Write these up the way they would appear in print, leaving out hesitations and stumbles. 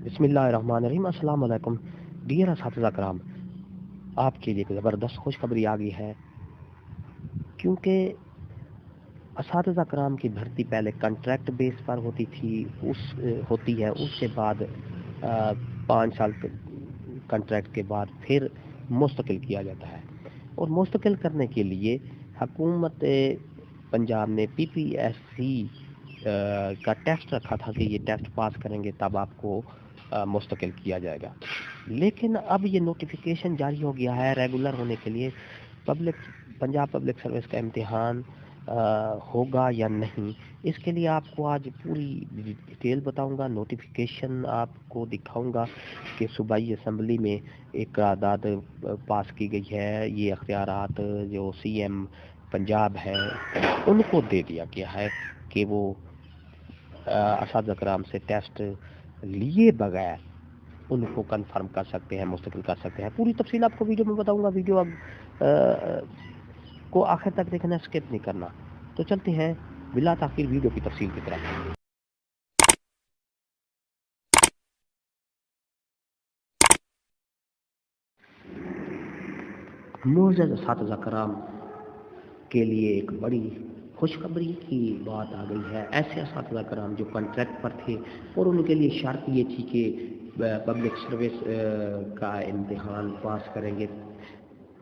بسم اللہ الرحمن الرحیم۔ السلام علیکم ڈیئر اساتذہ کرام، آپ کے لیے ایک زبردست خوشخبری آ گئی ہے، کیونکہ اساتذہ کرام کی بھرتی پہلے کنٹریکٹ بیس پر ہوتی ہے، اس کے بعد 5 سال کنٹریکٹ کے بعد پھر مستقل کیا جاتا ہے، اور مستقل کرنے کے لیے حکومت پنجاب نے پی پی ایس سی کا ٹیسٹ رکھا تھا کہ یہ ٹیسٹ پاس کریں گے تب آپ کو مستقل کیا جائے گا۔ لیکن اب یہ نوٹیفیکیشن جاری ہو گیا ہے ریگولر ہونے کے لیے پنجاب پبلک سروس کا امتحان ہوگا یا نہیں۔ اس کے لیے آپ کو آج پوری ڈیٹیل بتاؤں گا، نوٹیفیکیشن آپ کو دکھاؤں گا کہ صوبائی اسمبلی میں ایک قرارداد پاس کی گئی ہے۔ یہ اختیارات جو سی ایم پنجاب ہے ان کو دے دیا گیا ہے کہ وہ اساتذہ کرام سے ٹیسٹ لیے بغیر ان کو کنفرم کر سکتے ہیں، مستقل کر سکتے ہیں۔ پوری تفصیل آپ کو ویڈیو میں بتاؤں گا، ویڈیو اب کو آخر تک دیکھنا، اسکپ نہیں کرنا۔ تو چلتے ہیں بلا تاخیر ویڈیو کی تفصیل کی طرف۔ معزز اساتذہ کرام کے لیے ایک بڑی خوشخبری کی بات آ گئی ہے۔ ایسے اساتذہ کرام جو کنٹریکٹ پر تھے اور ان کے لیے شرط یہ تھی کہ پبلک سروس کا امتحان پاس کریں گے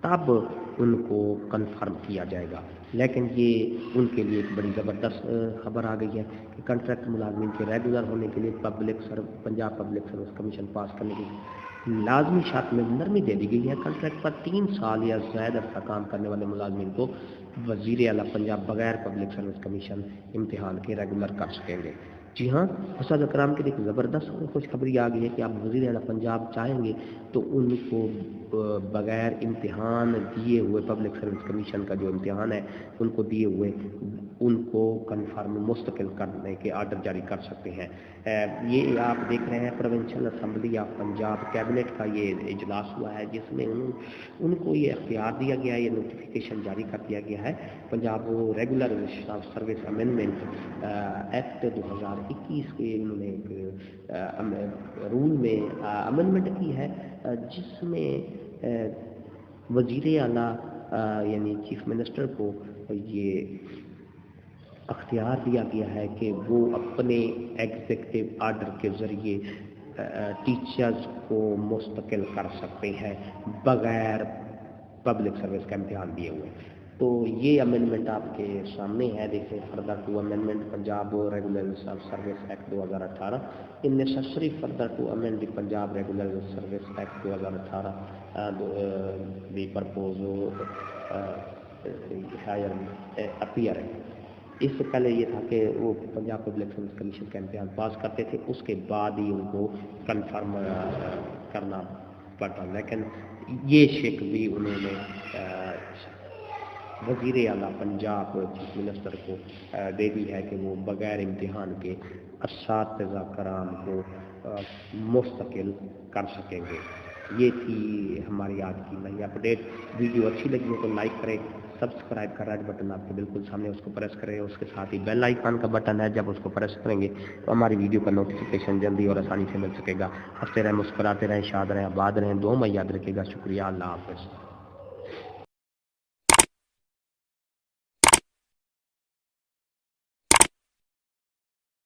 تب ان کو کنفرم کیا جائے گا، لیکن یہ ان کے لیے ایک بڑی زبردست خبر آ گئی ہے کہ کنٹریکٹ ملازمین کے ریگولر ہونے کے لیے پنجاب پبلک سروس کمیشن پاس کرنے کی لازمی شرط میں نرمی دے دی گئی ہے۔ کنٹریکٹ پر 3 سال یا زائد عرصہ کام کرنے والے ملازمین کو وزیر اعلیٰ پنجاب بغیر پبلک سروس کمیشن امتحان کے ریگولر کر سکیں گے۔ جی ہاں، اساتذہ کرام کے لیے ایک زبردست خوشخبری آ گئی ہے کہ اب وزیر اعلیٰ پنجاب چاہیں گے تو ان کو بغیر امتحان دیے ہوئے پبلک سروس کمیشن کا جو امتحان ہے ان کو دیے ہوئے ان کو کنفرم مستقل کرنے کے آرڈر جاری کر سکتے ہیں۔ یہ آپ دیکھ رہے ہیں provincial assembly of Punjab cabinet کا یہ اجلاس ہوا ہے، جس میں ان کو یہ اختیار دیا گیا ہے، یہ نوٹیفیکیشن جاری کر دیا گیا ہے۔ Punjab regular service amendment act 2021 کے انہوں نے ایک رول میں امینڈمنٹ کی ہے، جس میں وزیر اعلیٰ یعنی چیف منسٹر کو یہ اختیار دیا گیا ہے کہ وہ اپنے ایگزیکٹو آرڈر کے ذریعے ٹیچرز کو مستقل کر سکتے ہیں بغیر پبلک سروس کا امتحان دیے ہوئے۔ تو یہ امینڈمنٹ آپ کے سامنے ہے، دیکھیں further to amendment Punjab regular service act 2018 in necessary further to amend the Punjab regular service act 2018 the purpose here appear. اس سے پہلے یہ تھا کہ وہ پنجاب پبلک سروس کمیشن کا امتحان پاس کرتے تھے، اس کے بعد ہی ان کو کنفرم کرنا پڑتا، لیکن یہ شک بھی انہوں نے وزیر اعلیٰ پنجاب چیف منسٹر کو دے دی ہے کہ وہ بغیر امتحان کے اساتذہ کرام کو مستقل کر سکیں گے۔ یہ تھی ہماری آج کی نئی اپڈیٹ۔ ویڈیو اچھی لگی ہو تو لائک کریں، سبسکرائب کا ریڈ بٹن آپ کے بالکل سامنے، اس کو پریس کریں، اس کے ساتھ ہی بیل آئیکن کا بٹن ہے، جب اس کو پریس کریں گے تو ہماری ویڈیو کا نوٹیفیکیشن جلدی اور آسانی سے مل سکے گا۔ ہنستے رہیں، مسکراتے رہیں، شاد رہیں، آباد رہیں، دعا میں یاد رکھے گا۔ شکریہ، اللہ حافظ۔